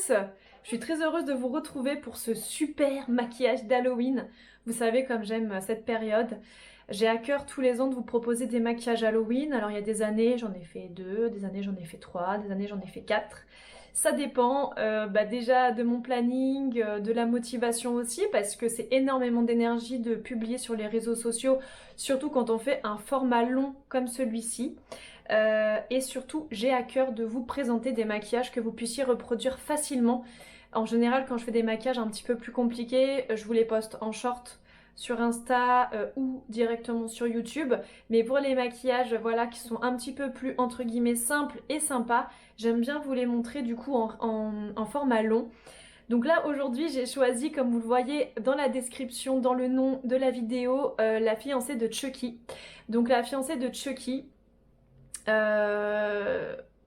tous! Je suis très heureuse de vous retrouver pour ce super maquillage d'Halloween. Vous savez comme j'aime cette période. J'ai à cœur tous les ans de vous proposer des maquillages Halloween. Alors il y a des années j'en ai fait 2, des années j'en ai fait 3, des années j'en ai fait 4. Ça dépend déjà de mon planning, de la motivation aussi, parce que c'est énormément d'énergie de publier sur les réseaux sociaux, surtout quand on fait un format long comme celui-ci. Et surtout, j'ai à cœur de vous présenter des maquillages que vous puissiez reproduire facilement. En général, quand je fais des maquillages un petit peu plus compliqués, je vous les poste en short sur Insta ou directement sur YouTube. Mais pour les maquillages voilà, qui sont un petit peu plus entre guillemets simples et sympas, j'aime bien vous les montrer du coup en format long. Donc là aujourd'hui j'ai choisi, comme vous le voyez dans la description, dans le nom de la vidéo, la fiancée de Chucky. Donc la fiancée de Chucky,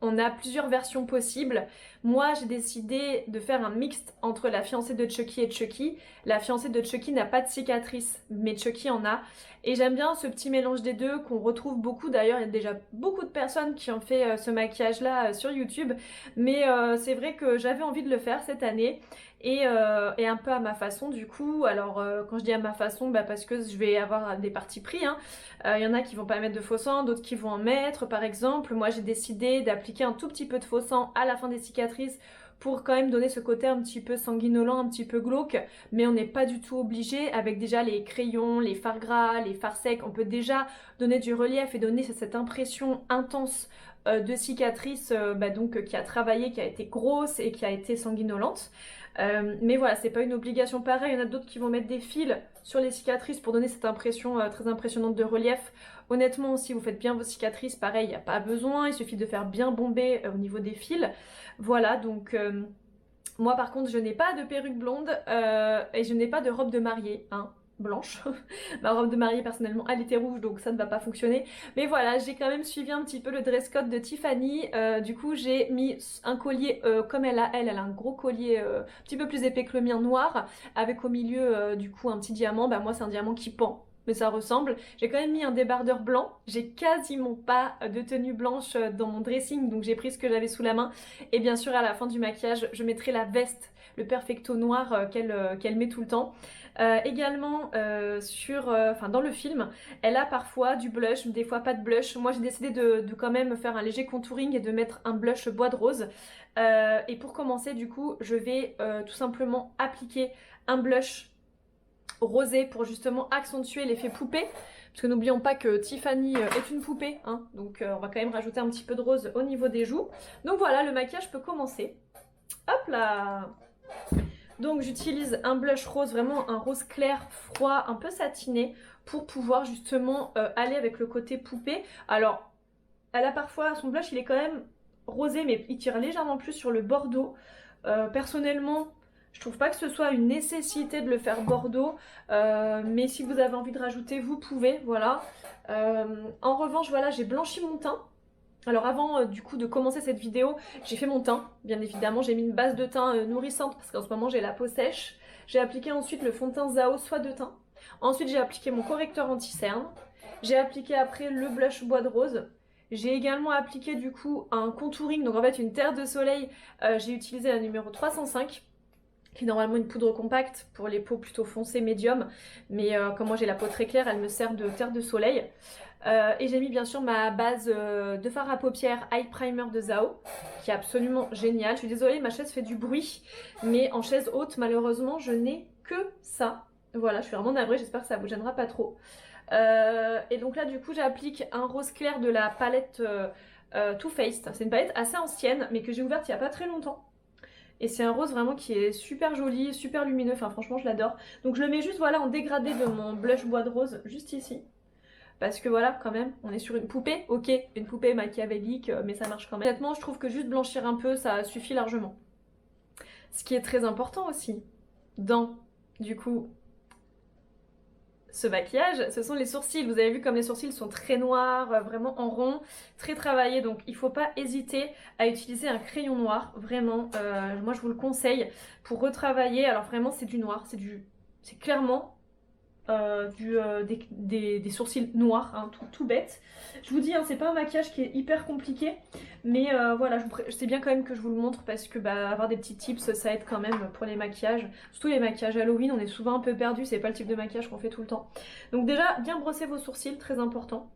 on a plusieurs versions possibles. Moi j'ai décidé de faire un mixte entre la fiancée de Chucky et Chucky. La fiancée de Chucky n'a pas de cicatrice, mais Chucky en a. Et j'aime bien ce petit mélange des deux qu'on retrouve beaucoup. D'ailleurs il y a déjà beaucoup de personnes qui ont fait ce maquillage là sur YouTube. Mais c'est vrai que j'avais envie de le faire cette année. Et un peu à ma façon du coup. Alors quand je dis à ma façon, parce que je vais avoir des partis pris, hein. Il y en a qui vont pas mettre de faux sang, d'autres qui vont en mettre par exemple. Moi j'ai décidé d'appliquer un tout petit peu de faux sang à la fin des cicatrices pour quand même donner ce côté un petit peu sanguinolent, un petit peu glauque, mais on n'est pas du tout obligé. Avec déjà les crayons, les fards gras, les fards secs, on peut déjà donner du relief et donner cette impression intense de cicatrice donc qui a travaillé, qui a été grosse et qui a été sanguinolente. Mais voilà, c'est pas une obligation pareille. Il y en a d'autres qui vont mettre des fils sur les cicatrices pour donner cette impression très impressionnante de relief. Honnêtement, si vous faites bien vos cicatrices, pareil, il n'y a pas besoin. Il suffit de faire bien bomber au niveau des fils. Voilà, donc moi par contre, je n'ai pas de perruque blonde et je n'ai pas de robe de mariée, hein, blanche. Ma robe de mariée personnellement elle était rouge, donc ça ne va pas fonctionner. Mais voilà, j'ai quand même suivi un petit peu le dress code de Tiffany. Du coup j'ai mis un collier comme elle a un gros collier un petit peu plus épais que le mien, noir, avec au milieu du coup un petit diamant. Moi c'est un diamant qui pend, mais ça ressemble. J'ai quand même mis un débardeur blanc. J'ai quasiment pas de tenue blanche dans mon dressing, donc j'ai pris ce que j'avais sous la main. Et bien sûr à la fin du maquillage je mettrai la veste, le perfecto noir qu'elle met tout le temps. Également dans le film, elle a parfois du blush, des fois pas de blush. Moi j'ai décidé de quand même faire un léger contouring et de mettre un blush bois de rose. Et pour commencer du coup, je vais tout simplement appliquer un blush rosé pour justement accentuer l'effet poupée. Parce que n'oublions pas que Tiffany est une poupée, hein, donc on va quand même rajouter un petit peu de rose au niveau des joues. Donc voilà, le maquillage peut commencer. Hop là! Donc j'utilise un blush rose, vraiment un rose clair, froid, un peu satiné, pour pouvoir justement aller avec le côté poupée. Alors, elle a parfois, son blush il est quand même rosé, mais il tire légèrement plus sur le bordeaux. Personnellement, je trouve pas que ce soit une nécessité de le faire bordeaux, mais si vous avez envie de rajouter, vous pouvez, voilà. En revanche, voilà, j'ai blanchi mon teint. Alors avant du coup de commencer cette vidéo, j'ai fait mon teint, bien évidemment, j'ai mis une base de teint nourrissante parce qu'en ce moment j'ai la peau sèche. J'ai appliqué ensuite le fond de teint Zao soie de teint. Ensuite j'ai appliqué mon correcteur anti-cerne. J'ai appliqué après le blush bois de rose. J'ai également appliqué du coup un contouring, donc en fait une terre de soleil. J'ai utilisé la numéro 305. Qui est normalement une poudre compacte pour les peaux plutôt foncées, médium. Mais comme moi j'ai la peau très claire, elle me sert de terre de soleil. Et j'ai mis bien sûr ma base de fard à paupières Eye Primer de Zao, qui est absolument génial. Je suis désolée, ma chaise fait du bruit, mais en chaise haute, malheureusement, je n'ai que ça. Voilà, je suis vraiment navrée, j'espère que ça vous gênera pas trop. Et donc là, du coup, j'applique un rose clair de la palette Too Faced. C'est une palette assez ancienne, mais que j'ai ouverte il n'y a pas très longtemps. Et c'est un rose vraiment qui est super joli, super lumineux, enfin franchement je l'adore. Donc je le mets juste voilà en dégradé de mon blush bois de rose, juste ici. Parce que voilà, quand même, on est sur une poupée, ok, une poupée machiavélique, mais ça marche quand même. Honnêtement, je trouve que juste blanchir un peu, ça suffit largement. Ce qui est très important aussi, dans, du coup, ce maquillage, ce sont les sourcils. Vous avez vu comme les sourcils sont très noirs, vraiment en rond, très travaillés. Donc il ne faut pas hésiter à utiliser un crayon noir, vraiment. Moi je vous le conseille pour retravailler. Alors vraiment c'est du noir, c'est clairement des sourcils noirs, hein, tout bête. Je vous dis, hein, c'est pas un maquillage qui est hyper compliqué, mais voilà, c'est bien quand même que je vous le montre parce que bah, avoir des petits tips, ça aide quand même pour les maquillages. Surtout les maquillages Halloween, on est souvent un peu perdu, c'est pas le type de maquillage qu'on fait tout le temps. Donc déjà, bien brosser vos sourcils, très important.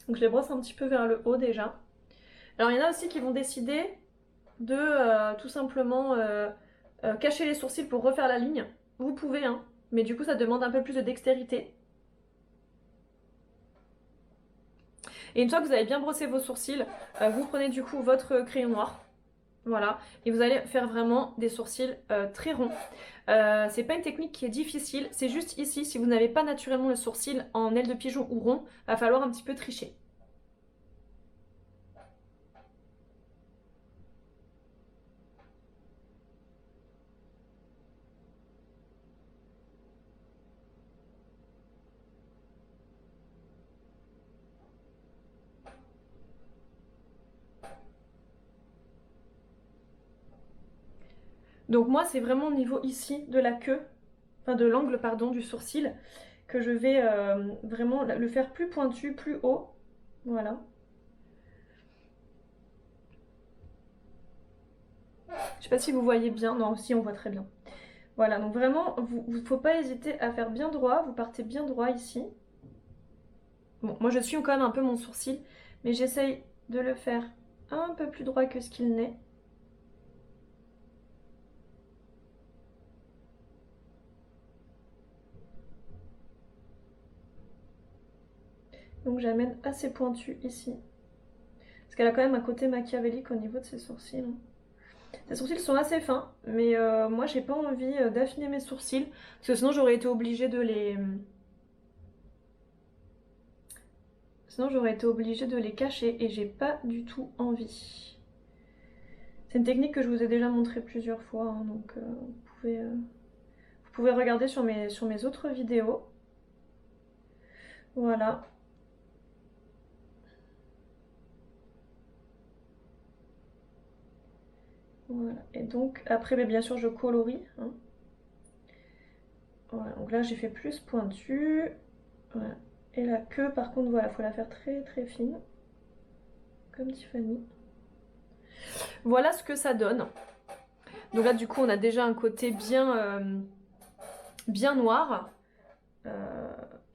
Donc je les brosse un petit peu vers le haut déjà. Alors il y en a aussi qui vont décider de tout simplement cacher les sourcils pour refaire la ligne. Vous pouvez, hein, mais du coup ça demande un peu plus de dextérité. Et une fois que vous avez bien brossé vos sourcils, vous prenez du coup votre crayon noir. Voilà, et vous allez faire vraiment des sourcils très ronds. C'est pas une technique qui est difficile, c'est juste ici, si vous n'avez pas naturellement le sourcil en aile de pigeon ou rond, va falloir un petit peu tricher. Donc moi c'est vraiment au niveau ici de la queue, enfin de l'angle pardon du sourcil, que je vais vraiment le faire plus pointu, plus haut. Voilà. Je sais pas si vous voyez bien, non si on voit très bien. Voilà, donc vraiment, il ne faut pas hésiter à faire bien droit, vous partez bien droit ici. Bon, moi je suis quand même un peu mon sourcil, mais j'essaye de le faire un peu plus droit que ce qu'il n'est. Donc j'amène assez pointu ici. Parce qu'elle a quand même un côté machiavélique au niveau de ses sourcils. Hein. Ses sourcils sont assez fins, mais moi j'ai pas envie d'affiner mes sourcils, parce que sinon j'aurais été obligée de les... Sinon j'aurais été obligée de les cacher et j'ai pas du tout envie. C'est une technique que je vous ai déjà montrée plusieurs fois, hein, donc vous pouvez regarder sur mes autres vidéos. Voilà. Voilà. Et donc après bien sûr je colorie. Hein. Voilà. Donc là j'ai fait plus pointu. Voilà. Et la queue par contre voilà, faut la faire très très fine. Comme Tiffany. Voilà ce que ça donne. Donc là du coup on a déjà un côté bien noir.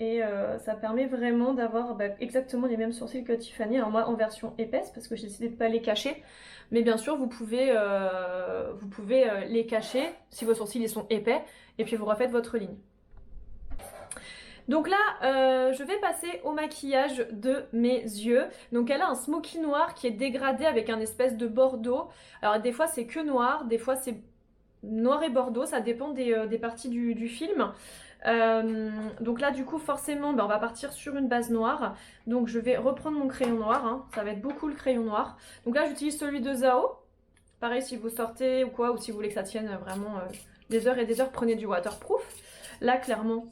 Et ça permet vraiment d'avoir exactement les mêmes sourcils que Tiffany. Alors moi en version épaisse parce que j'ai décidé de ne pas les cacher. Mais bien sûr vous pouvez les cacher si vos sourcils ils sont épais. Et puis vous refaites votre ligne. Donc là, je vais passer au maquillage de mes yeux. Donc elle a un smoky noir qui est dégradé avec un espèce de bordeaux. Alors des fois c'est que noir, des fois c'est noir et bordeaux, ça dépend des parties du film. Donc là du coup forcément on va partir sur une base noire. Donc je vais reprendre mon crayon noir, hein. Ça va être beaucoup le crayon noir. Donc là j'utilise celui de Zao. Pareil si vous sortez ou quoi, ou si vous voulez que ça tienne vraiment des heures et des heures, prenez du waterproof. Là clairement...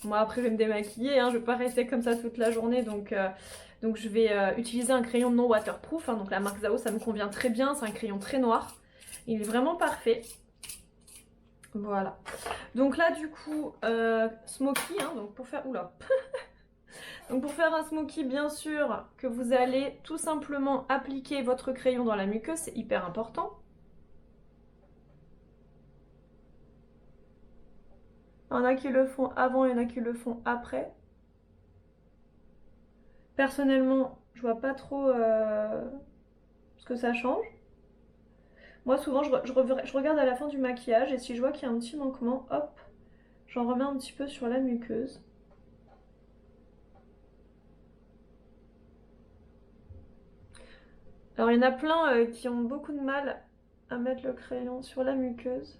Moi après je vais me démaquiller, hein, je ne vais pas rester comme ça toute la journée, donc je vais utiliser un crayon non waterproof, hein, donc la marque Zao ça me convient très bien, c'est un crayon très noir, il est vraiment parfait. Voilà, donc là du coup smoky, hein, donc pour faire... Oula donc pour faire un smoky bien sûr que vous allez tout simplement appliquer votre crayon dans la muqueuse, c'est hyper important. Il y en a qui le font avant, il y en a qui le font après. Personnellement, je vois pas trop ce que ça change. Moi, souvent, je regarde à la fin du maquillage et si je vois qu'il y a un petit manquement, hop, j'en remets un petit peu sur la muqueuse. Alors, il y en a plein qui ont beaucoup de mal à mettre le crayon sur la muqueuse.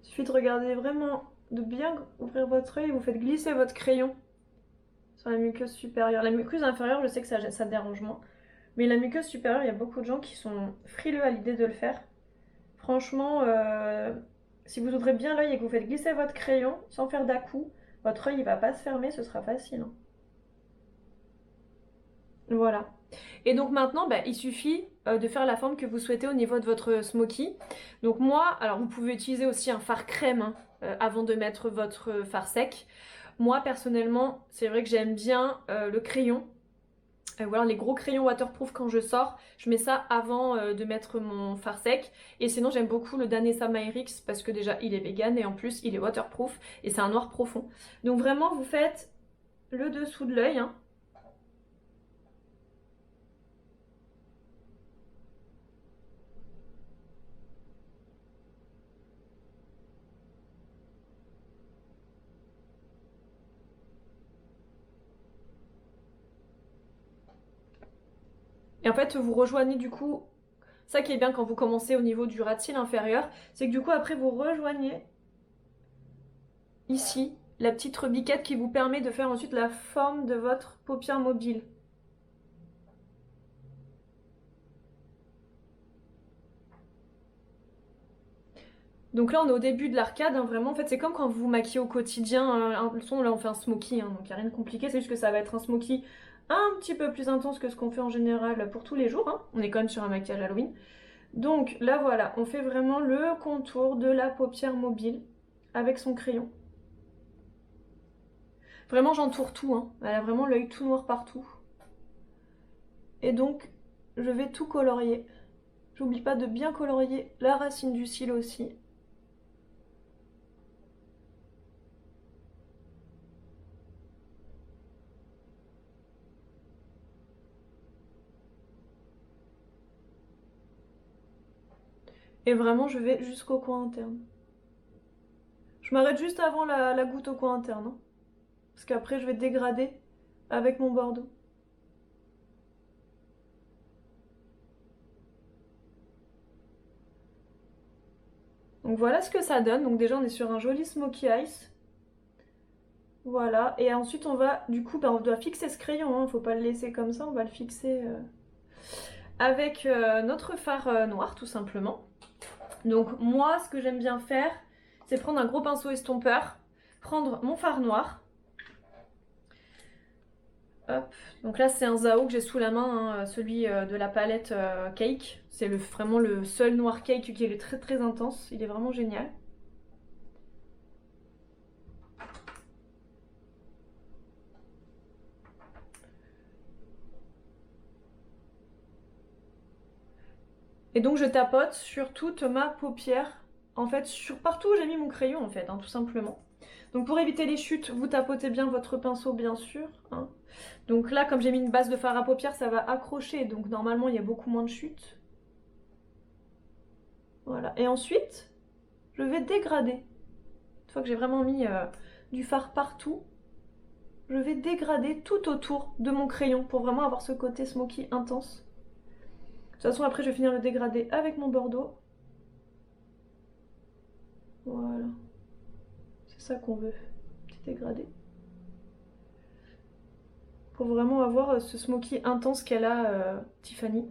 Il suffit de regarder vraiment, de bien ouvrir votre œil et vous faites glisser votre crayon sur la muqueuse supérieure. La muqueuse inférieure, je sais que ça dérange moins. Mais la muqueuse supérieure, il y a beaucoup de gens qui sont frileux à l'idée de le faire. Franchement, si vous ouvrez bien l'œil et que vous faites glisser votre crayon sans faire d'à-coup, votre œil il va pas se fermer, ce sera facile. Hein. Voilà. Et donc maintenant, bah, il suffit de faire la forme que vous souhaitez au niveau de votre smoky. Donc moi, alors vous pouvez utiliser aussi un fard crème hein, avant de mettre votre fard sec. Moi personnellement, c'est vrai que j'aime bien le crayon. Ou alors les gros crayons waterproof quand je sors, je mets ça avant de mettre mon fard sec. Et sinon j'aime beaucoup le Danessa Myrix parce que déjà il est vegan et en plus il est waterproof et c'est un noir profond. Donc vraiment vous faites le dessous de l'œil. Hein. Et en fait vous rejoignez du coup, ça qui est bien quand vous commencez au niveau du ras de cils inférieur, c'est que du coup après vous rejoignez ici la petite rebiquette qui vous permet de faire ensuite la forme de votre paupière mobile. Donc là, on est au début de l'arcade, hein, vraiment. En fait, c'est comme quand vous vous maquillez au quotidien. Là, on fait un smoky, hein, donc il n'y a rien de compliqué. C'est juste que ça va être un smoky un petit peu plus intense que ce qu'on fait en général pour tous les jours. Hein. On est quand même sur un maquillage Halloween. Donc là, voilà, on fait vraiment le contour de la paupière mobile avec son crayon. Vraiment, j'entoure tout. Hein. Elle a vraiment l'œil tout noir partout. Et donc, je vais tout colorier. J'oublie pas de bien colorier la racine du cil aussi. Et vraiment, je vais jusqu'au coin interne. Je m'arrête juste avant la goutte au coin interne. Hein, parce qu'après, je vais dégrader avec mon bordeaux. Donc voilà ce que ça donne. Donc déjà, on est sur un joli smoky eyes. Voilà. Et ensuite, on va, du coup, on doit fixer ce crayon. Hein. Faut pas le laisser comme ça. On va le fixer avec notre fard noir, tout simplement. Donc moi, ce que j'aime bien faire, c'est prendre un gros pinceau estompeur, prendre mon fard noir. Hop. Donc là, c'est un Zao que j'ai sous la main, hein, celui de la palette Cake. C'est vraiment le seul noir Cake qui est très très intense. Il est vraiment génial. Et donc je tapote sur toute ma paupière. En fait, sur partout où j'ai mis mon crayon, en fait, hein, tout simplement. Donc pour éviter les chutes, vous tapotez bien votre pinceau, bien sûr. Hein. Donc là, comme j'ai mis une base de fard à paupières, ça va accrocher. Donc normalement, il y a beaucoup moins de chutes. Voilà. Et ensuite, je vais dégrader. Une fois que j'ai vraiment mis du fard partout, je vais dégrader tout autour de mon crayon pour vraiment avoir ce côté smoky intense. De toute façon, après, je vais finir le dégradé avec mon bordeaux. Voilà. C'est ça qu'on veut. Petit dégradé. Pour vraiment avoir ce smoky intense qu'elle a, Tiffany.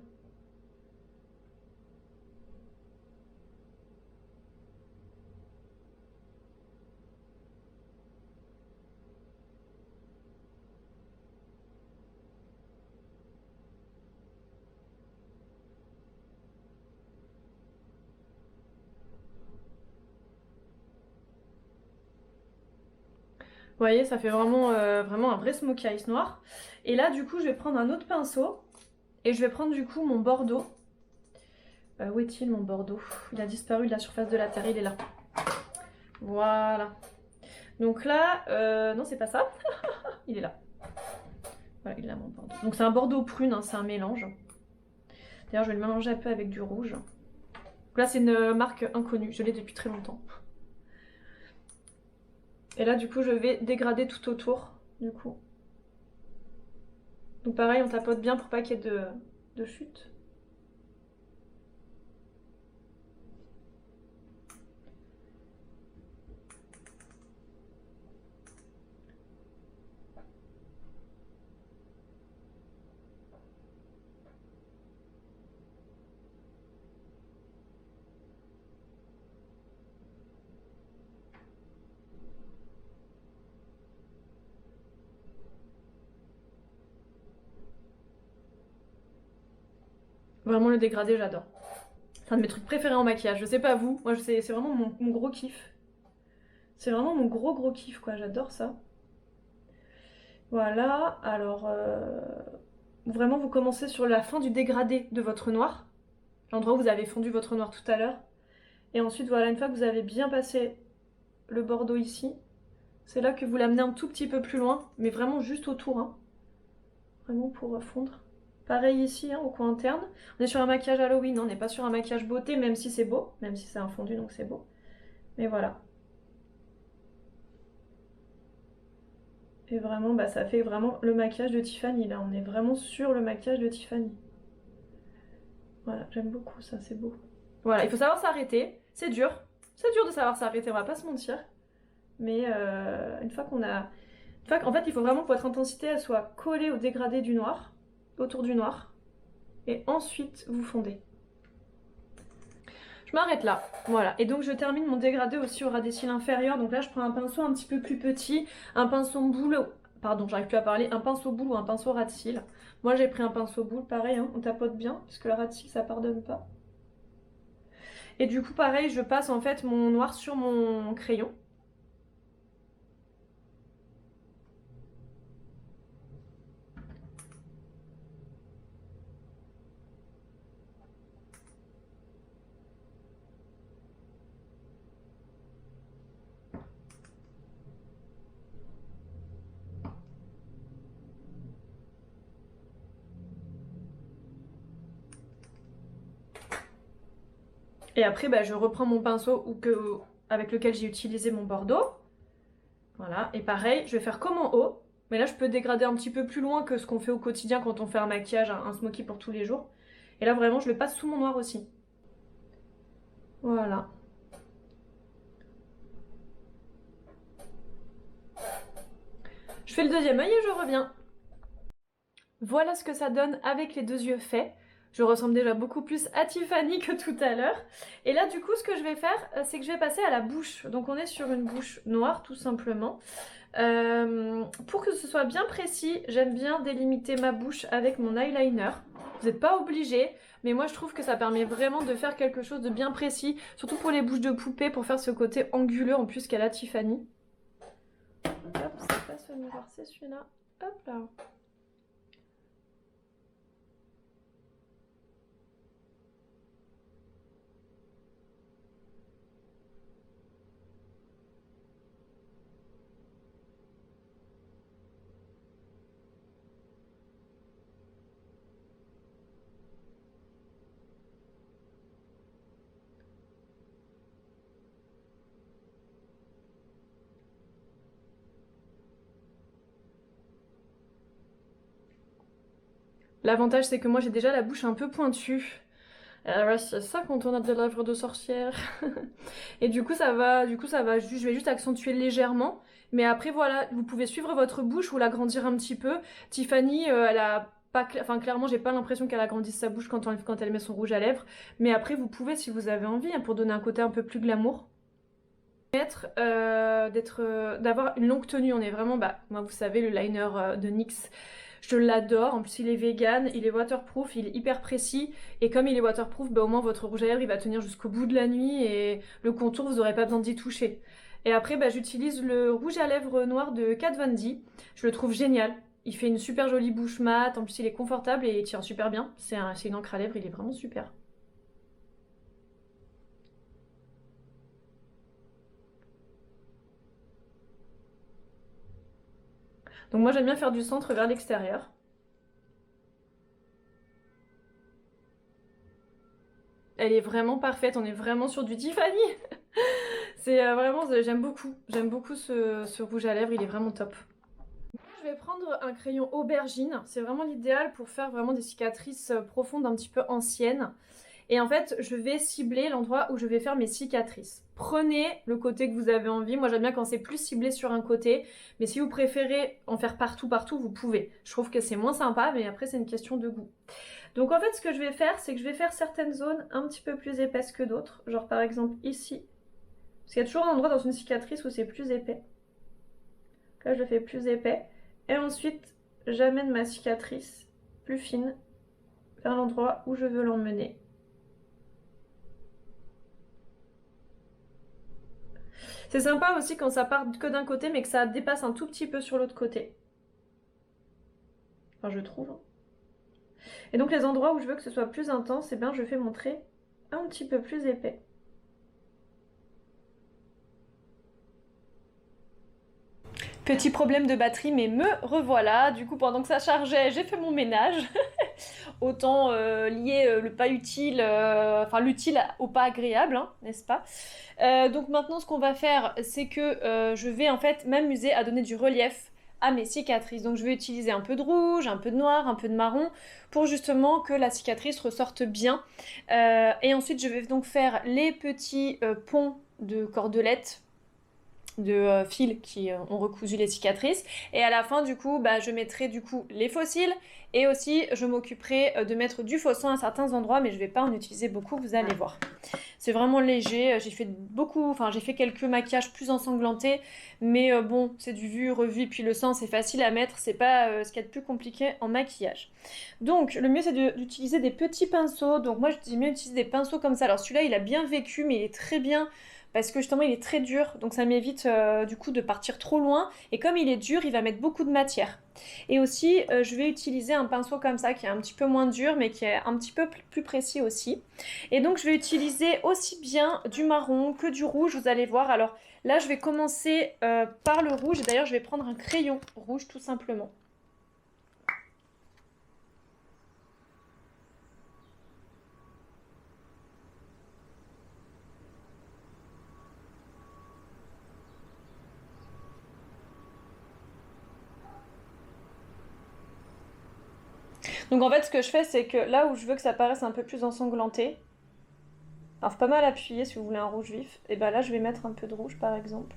Vous voyez, ça fait vraiment, vraiment un vrai smoky eyes noir. Et là, du coup, je vais prendre un autre pinceau. Et je vais prendre du coup mon bordeaux. Où est-il mon bordeaux? Il a disparu de la surface de la terre, il est là. Voilà. Donc là, non, c'est pas ça. Il est là. Voilà, il est là mon bordeaux. Donc c'est un bordeaux prune, hein, c'est un mélange. D'ailleurs, je vais le mélanger un peu avec du rouge. Donc là, c'est une marque inconnue, je l'ai depuis très longtemps. Et là, du coup, je vais dégrader tout autour, du coup. Donc pareil, on tapote bien pour pas qu'il y ait de chute. Vraiment le dégradé, j'adore. C'est un de mes trucs préférés en maquillage. Je sais pas vous, moi c'est vraiment mon gros kiff. C'est vraiment mon gros kiff quoi, j'adore ça. Voilà, alors vraiment vous commencez sur la fin du dégradé de votre noir. L'endroit où vous avez fondu votre noir tout à l'heure. Et ensuite voilà, une fois que vous avez bien passé le bordeaux ici, c'est là que vous l'amenez un tout petit peu plus loin, mais vraiment juste autour, hein. Vraiment pour fondre. Pareil ici, hein, au coin interne. On est sur un maquillage Halloween, on n'est pas sur un maquillage beauté, même si c'est beau, même si c'est un fondu, donc c'est beau. Mais voilà. Et vraiment, bah, ça fait vraiment le maquillage de Tiffany, là. On est vraiment sur le maquillage de Tiffany. Voilà, j'aime beaucoup ça, c'est beau. Voilà, il faut savoir s'arrêter. C'est dur. C'est dur de savoir s'arrêter, on va pas se mentir. Mais une fois qu'on a... En fait, il faut vraiment que votre intensité elle soit collée au dégradé du noir, autour du noir. Et ensuite, vous fondez. Je m'arrête là, voilà. Et donc je termine mon dégradé aussi au ras des cils inférieurs. Donc là, je prends un pinceau un petit peu plus petit, un pinceau boule, pardon, j'arrive plus à parler, un pinceau boule ou un pinceau ras de cils. Moi, j'ai pris un pinceau boule, pareil, hein, on tapote bien, parce que le ras de cils, ça pardonne pas. Et du coup, pareil, je passe en fait mon noir sur mon crayon. Et après, bah, je reprends mon pinceau avec lequel j'ai utilisé mon bordeaux. Voilà, et pareil, je vais faire comme en haut. Mais là, je peux dégrader un petit peu plus loin que ce qu'on fait au quotidien quand on fait un maquillage, un smoky pour tous les jours. Et là, vraiment, je le passe sous mon noir aussi. Voilà. Je fais le deuxième œil et je reviens. Voilà ce que ça donne avec les deux yeux faits. Je ressemble déjà beaucoup plus à Tiffany que tout à l'heure. Et là, du coup, ce que je vais faire, c'est que je vais passer à la bouche. Donc, on est sur une bouche noire, tout simplement. Pour que ce soit bien précis, j'aime bien délimiter ma bouche avec mon eyeliner. Vous n'êtes pas obligé, mais moi je trouve que ça permet vraiment de faire quelque chose de bien précis, surtout pour les bouches de poupée, pour faire ce côté anguleux en plus qu'elle a Tiffany. Hop, c'est pas ce noir, c'est celui-là. Hop là. L'avantage c'est que moi j'ai déjà la bouche un peu pointue. Ouais, c'est ça quand on a de lèvres de sorcière. Et du coup ça va, je vais juste accentuer légèrement. Mais après voilà, vous pouvez suivre votre bouche ou l'agrandir un petit peu. Tiffany, elle a pas, enfin clairement j'ai pas l'impression qu'elle agrandisse sa bouche quand elle met son rouge à lèvres. Mais après vous pouvez si vous avez envie, hein, pour donner un côté un peu plus glamour. D'avoir une longue tenue, on est vraiment, bah, moi vous savez le liner de NYX. Je l'adore, en plus il est vegan, il est waterproof, il est hyper précis et comme il est waterproof, bah, au moins votre rouge à lèvres il va tenir jusqu'au bout de la nuit et le contour vous n'aurez pas besoin d'y toucher. Et après bah, j'utilise le rouge à lèvres noir de Kat Von D, je le trouve génial, il fait une super jolie bouche mate, en plus il est confortable et il tient super bien, c'est une encre à lèvres, il est vraiment super. Donc moi j'aime bien faire du centre vers l'extérieur. Elle est vraiment parfaite, on est vraiment sur du Tiffany. C'est vraiment, j'aime beaucoup ce rouge à lèvres, il est vraiment top. Je vais prendre un crayon aubergine, c'est vraiment l'idéal pour faire vraiment des cicatrices profondes un petit peu anciennes. Et en fait, je vais cibler l'endroit où je vais faire mes cicatrices. Prenez le côté que vous avez envie. Moi, j'aime bien quand c'est plus ciblé sur un côté. Mais si vous préférez en faire partout, vous pouvez. Je trouve que c'est moins sympa, mais après, c'est une question de goût. Donc en fait, ce que je vais faire, c'est que je vais faire certaines zones un petit peu plus épaisses que d'autres. Genre par exemple ici. Parce qu'il y a toujours un endroit dans une cicatrice où c'est plus épais. Là, je le fais plus épais. Et ensuite, j'amène ma cicatrice plus fine vers l'endroit où je veux l'emmener. C'est sympa aussi quand ça part que d'un côté mais que ça dépasse un tout petit peu sur l'autre côté. Enfin, je trouve. Et donc les endroits où je veux que ce soit plus intense, eh bien je fais mon trait un petit peu plus épais. Petit problème de batterie, mais me revoilà. Du coup, pendant que ça chargeait, j'ai fait mon ménage. Autant lier le pas utile, enfin l'utile au pas agréable, hein, n'est-ce pas? Donc maintenant, ce qu'on va faire, c'est que je vais en fait m'amuser à donner du relief à mes cicatrices. Donc je vais utiliser un peu de rouge, un peu de noir, un peu de marron pour justement que la cicatrice ressorte bien. Et ensuite, je vais donc faire les petits ponts de cordelettes de fils qui ont recousu les cicatrices, et à la fin du coup je mettrai du coup les fossiles, et aussi je m'occuperai de mettre du faux sang à certains endroits, mais je vais pas en utiliser beaucoup, vous allez voir. C'est vraiment léger, j'ai fait beaucoup, enfin j'ai fait quelques maquillages plus ensanglantés, mais bon, c'est du vu, revu, puis le sang c'est facile à mettre, c'est pas ce qu'il y a de plus compliqué en maquillage. Donc le mieux c'est d'utiliser des petits pinceaux, donc moi je dis mieux d'utiliser des pinceaux comme ça. Alors celui-là il a bien vécu, mais il est très bien parce que justement il est très dur, donc ça m'évite du coup de partir trop loin, et comme il est dur, il va mettre beaucoup de matière. Et aussi, je vais utiliser un pinceau comme ça qui est un petit peu moins dur, mais qui est un petit peu plus précis aussi. Et donc je vais utiliser aussi bien du marron que du rouge, vous allez voir. Alors là, je vais commencer par le rouge, et d'ailleurs je vais prendre un crayon rouge tout simplement. Donc en fait, ce que je fais, c'est que là où je veux que ça paraisse un peu plus ensanglanté, alors faut pas mal appuyer si vous voulez un rouge vif, et ben là je vais mettre un peu de rouge par exemple.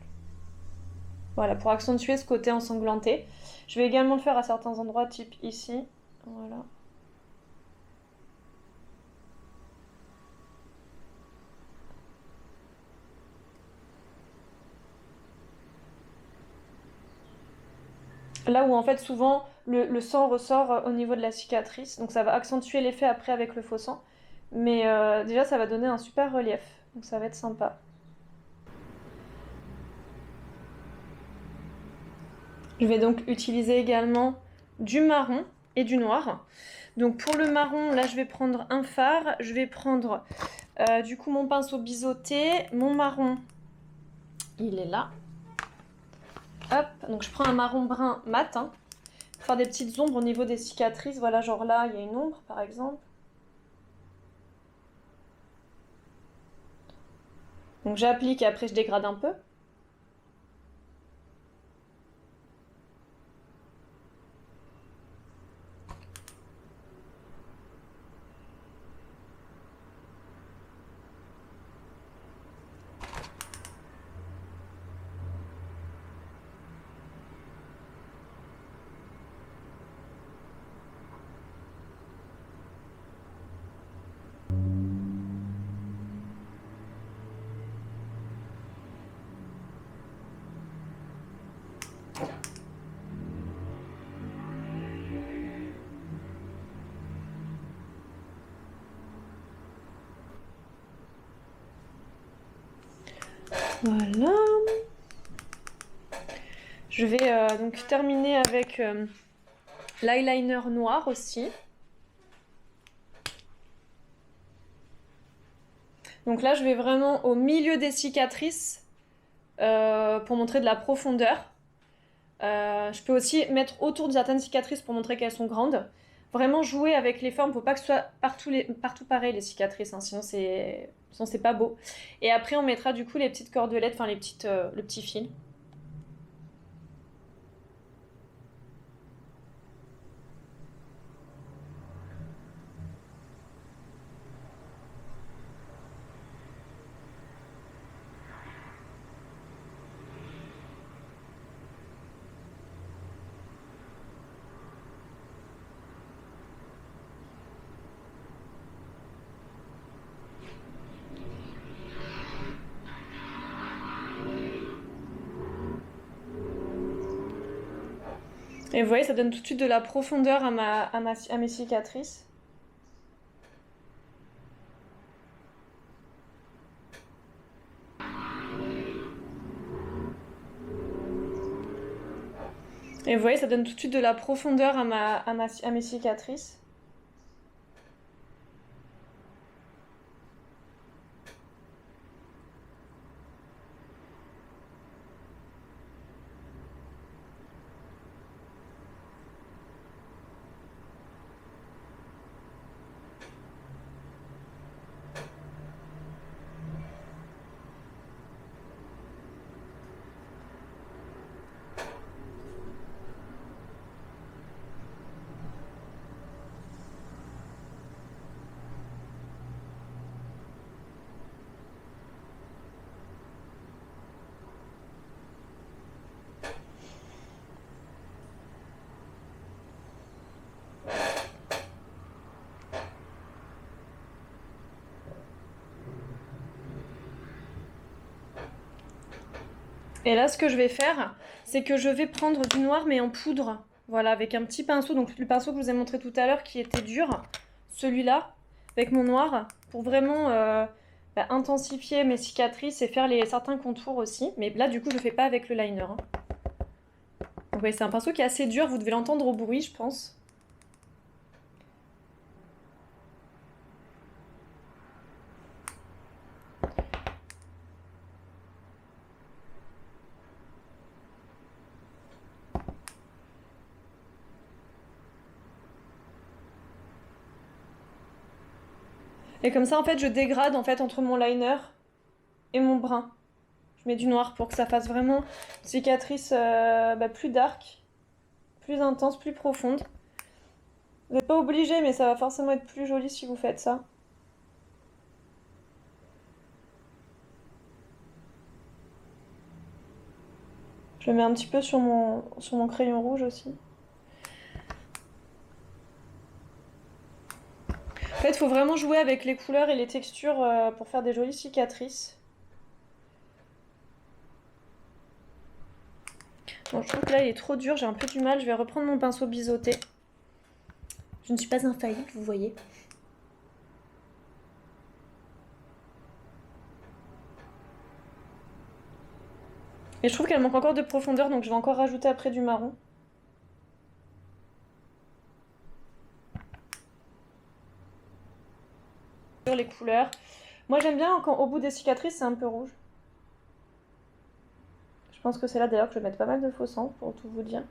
Voilà, pour accentuer ce côté ensanglanté. Je vais également le faire à certains endroits, type ici. Voilà. Là où en fait souvent le sang ressort au niveau de la cicatrice, donc ça va accentuer l'effet après avec le faux sang. Mais déjà ça va donner un super relief, donc ça va être sympa. Je vais donc utiliser également du marron et du noir. Donc pour le marron, là je vais prendre un fard, je vais prendre du coup mon pinceau biseauté, mon marron, il est là. Hop, donc je prends un marron brun mat, hein, pour faire des petites ombres au niveau des cicatrices. Voilà, genre là, il y a une ombre par exemple. Donc j'applique et après je dégrade un peu. Voilà. Je vais donc terminer avec l'eyeliner noir aussi. Donc là, je vais vraiment au milieu des cicatrices pour montrer de la profondeur. Je peux aussi mettre autour de certaines cicatrices pour montrer qu'elles sont grandes. Vraiment jouer avec les formes, faut pas que ce soit partout pareil les cicatrices, hein, sinon c'est pas beau. Et après on mettra du coup les petites cordelettes, enfin le petit fil. Et vous voyez, ça donne tout de suite de la profondeur à mes cicatrices. Et vous voyez, ça donne tout de suite de la profondeur à mes cicatrices. Et là, ce que je vais faire, c'est que je vais prendre du noir, mais en poudre. Voilà, avec un petit pinceau, donc le pinceau que je vous ai montré tout à l'heure qui était dur. Celui-là, avec mon noir, pour vraiment intensifier mes cicatrices et faire certains contours aussi. Mais là, du coup, je ne fais pas avec le liner. Hein. Donc, ouais, c'est un pinceau qui est assez dur, vous devez l'entendre au bruit, je pense. Et comme ça, en fait, je dégrade en fait entre mon liner et mon brun. Je mets du noir pour que ça fasse vraiment une cicatrice plus dark, plus intense, plus profonde. Vous n'êtes pas obligé, mais ça va forcément être plus joli si vous faites ça. Je le mets un petit peu sur mon crayon rouge aussi. En fait, il faut vraiment jouer avec les couleurs et les textures pour faire des jolies cicatrices. Bon, je trouve que là, il est trop dur, j'ai un peu du mal. Je vais reprendre mon pinceau biseauté. Je ne suis pas infaillible, vous voyez. Et je trouve qu'elle manque encore de profondeur, donc je vais encore rajouter après du marron. Sur les couleurs. Moi, j'aime bien quand au bout des cicatrices, c'est un peu rouge. Je pense que c'est là d'ailleurs que je vais mettre pas mal de faux sang, pour tout vous dire.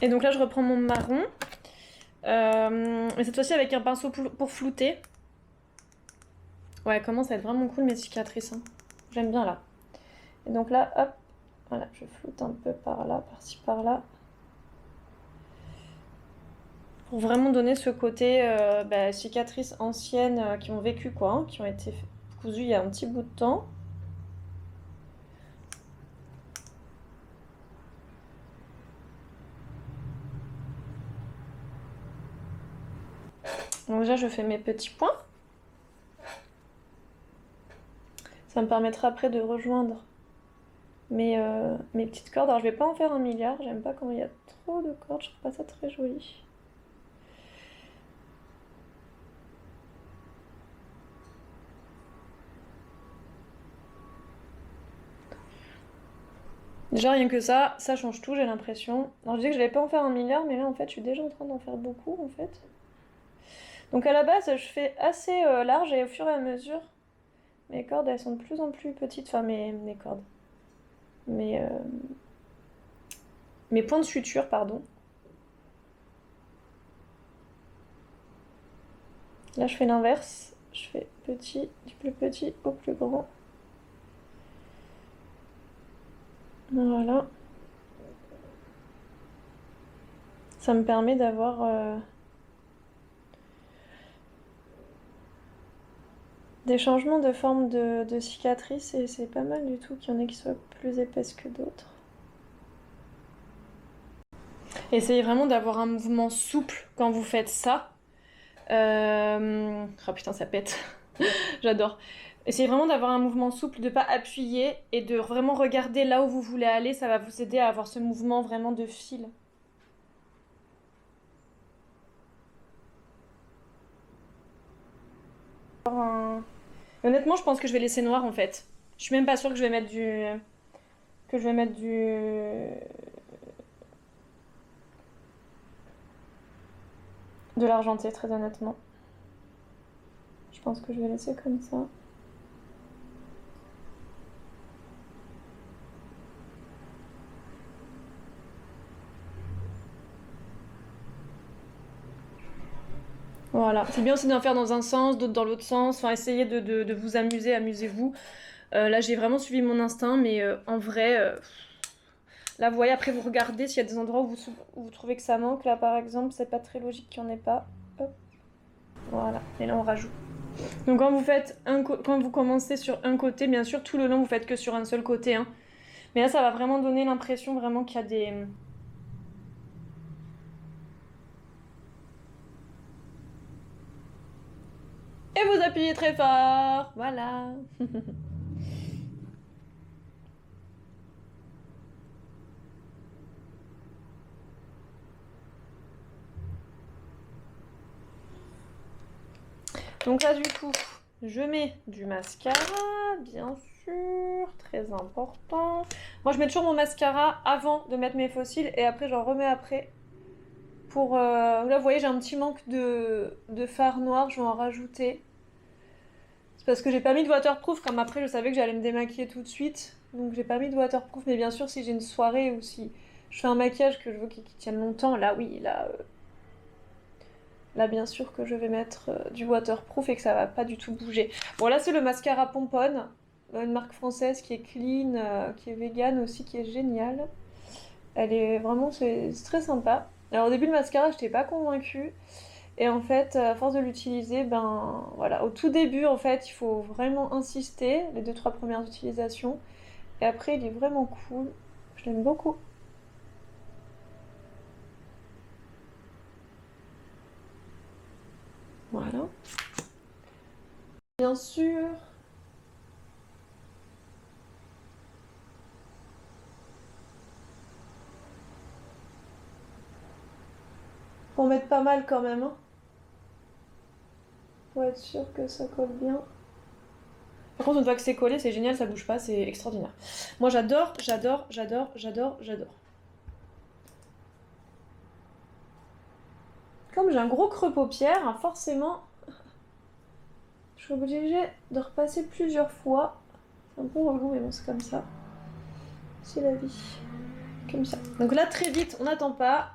Et donc là, je reprends mon marron. Mais cette fois-ci avec un pinceau pour flouter. Ouais, commence à être vraiment cool mes cicatrices. Hein. J'aime bien là. Et donc là, hop, voilà, je floute un peu par là, par-ci, par-là. Pour vraiment donner ce côté cicatrices anciennes qui ont vécu quoi, hein, qui ont été cousues il y a un petit bout de temps. Donc déjà, je fais mes petits points. Ça me permettra après de rejoindre mes petites cordes. Alors je vais pas en faire un milliard, j'aime pas quand il y a trop de cordes, je trouve pas ça très joli. Déjà rien que ça change tout j'ai l'impression. Alors je disais que je vais pas en faire un milliard, mais là en fait je suis déjà en train d'en faire beaucoup en fait. Donc à la base je fais assez large et au fur et à mesure, mes cordes elles sont de plus en plus petites, enfin mes cordes. Mes points de suture, pardon. Là, je fais l'inverse. Je fais petit, du plus petit au plus grand. Voilà. Ça me permet d'avoir des changements de forme de cicatrices et c'est pas mal du tout qu'il y en ait qui soient plus épaisses que d'autres. Essayez vraiment d'avoir un mouvement souple quand vous faites ça. Oh putain, ça pète. J'adore. Essayez vraiment d'avoir un mouvement souple, de ne pas appuyer et de vraiment regarder là où vous voulez aller. Ça va vous aider à avoir ce mouvement vraiment de fil. Honnêtement, je pense que je vais laisser noir en fait. Je suis même pas sûre que je vais mettre du... Que je vais mettre du... De l'argenté, très honnêtement. Je pense que je vais laisser comme ça. Voilà, c'est bien aussi d'en faire dans un sens, d'autres dans l'autre sens. Enfin, essayez de vous amuser, amusez-vous. Là, j'ai vraiment suivi mon instinct, mais en vrai, là, vous voyez, après, vous regardez s'il y a des endroits où vous trouvez que ça manque. Là, par exemple, c'est pas très logique qu'il n'y en ait pas. Hop. Voilà, et là, on rajoute. Donc, quand vous commencez sur un côté, bien sûr, tout le long, vous faites que sur un seul côté. Hein. Mais là, ça va vraiment donner l'impression vraiment qu'il y a des... Et vous appuyez très fort. Voilà. Donc là, du coup, je mets du mascara, bien sûr, très important. Moi, je mets toujours mon mascara avant de mettre mes faux cils et après, j'en remets après. Pour, là, vous voyez, j'ai un petit manque de fard noir, je vais en rajouter. C'est parce que j'ai pas mis de waterproof, comme après, je savais que j'allais me démaquiller tout de suite. Donc, j'ai pas mis de waterproof, mais bien sûr, si j'ai une soirée ou si je fais un maquillage que je veux qu'il tienne longtemps, là, oui, là, bien sûr que je vais mettre du waterproof et que ça va pas du tout bouger. Bon, là, c'est le mascara Pomponne, une marque française qui est clean, qui est vegan aussi, qui est géniale. Elle est vraiment, c'est très sympa. Alors, au début, le mascara, je n'étais pas convaincue. Et en fait, à force de l'utiliser, ben voilà, au tout début, en fait, il faut vraiment insister, les 2-3 premières utilisations. Et après, il est vraiment cool. Je l'aime beaucoup. Voilà. Bien sûr. Faut en mettre pas mal quand même, hein, pour être sûr que ça colle bien. Par contre, une fois que c'est collé, c'est génial, ça bouge pas, c'est extraordinaire. Moi, j'adore, j'adore, j'adore, j'adore, j'adore. Comme j'ai un gros creux paupière, hein, forcément, je suis obligée de repasser plusieurs fois. C'est un peu relou, mais bon, c'est comme ça. C'est la vie. Comme ça. Donc là, très vite, on n'attend pas.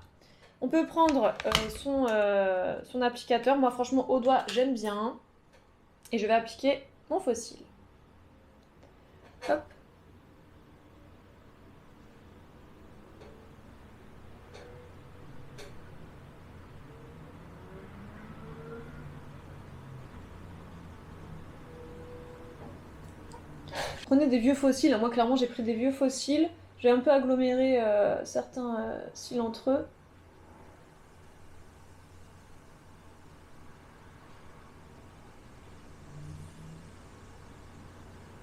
On peut prendre son applicateur. Moi, franchement, au doigt, j'aime bien. Et je vais appliquer mon fossile. Hop. Prenez des vieux fossiles. Moi, clairement, j'ai pris des vieux fossiles. J'ai un peu aggloméré certains cils entre eux.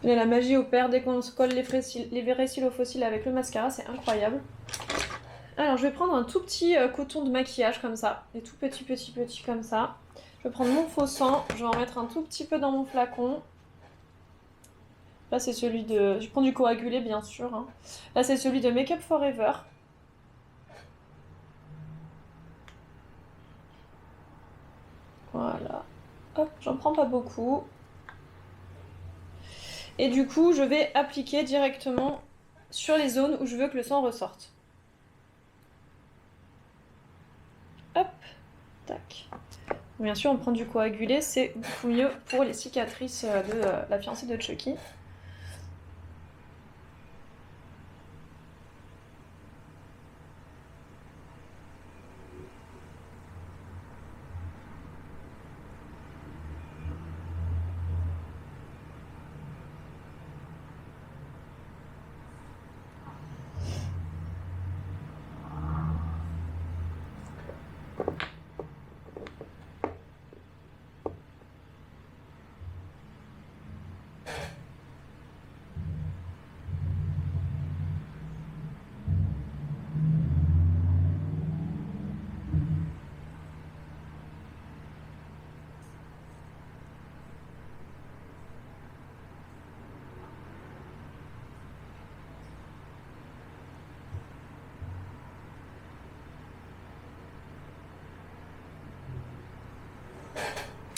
Et la magie opère dès qu'on se colle les vrais cils aux fossiles avec le mascara, c'est incroyable. Alors, je vais prendre un tout petit coton de maquillage comme ça. Des tout petits comme ça. Je vais prendre mon faux sang. Je vais en mettre un tout petit peu dans mon flacon. Là, c'est celui de... Je prends du coagulé, bien sûr. Hein. Là, c'est celui de Make Up Forever. Voilà. Hop, j'en prends pas beaucoup. Et du coup, je vais appliquer directement sur les zones où je veux que le sang ressorte. Hop, tac. Bien sûr, on prend du coagulé, c'est beaucoup mieux pour les cicatrices de la fiancée de Chucky.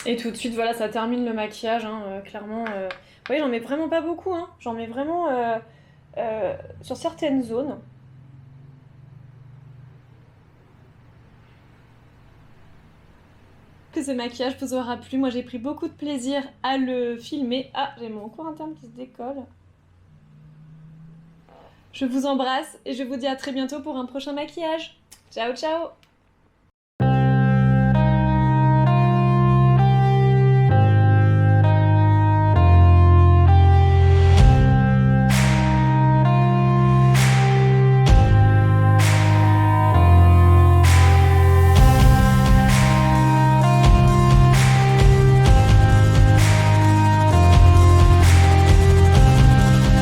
Et tout de suite, voilà, ça termine le maquillage, hein, clairement. Vous voyez, j'en mets vraiment pas beaucoup, hein. J'en mets vraiment sur certaines zones. Que ce maquillage vous aura plu. Moi, j'ai pris beaucoup de plaisir à le filmer. Ah, j'ai mon court interne qui se décolle. Je vous embrasse et je vous dis à très bientôt pour un prochain maquillage. Ciao, ciao!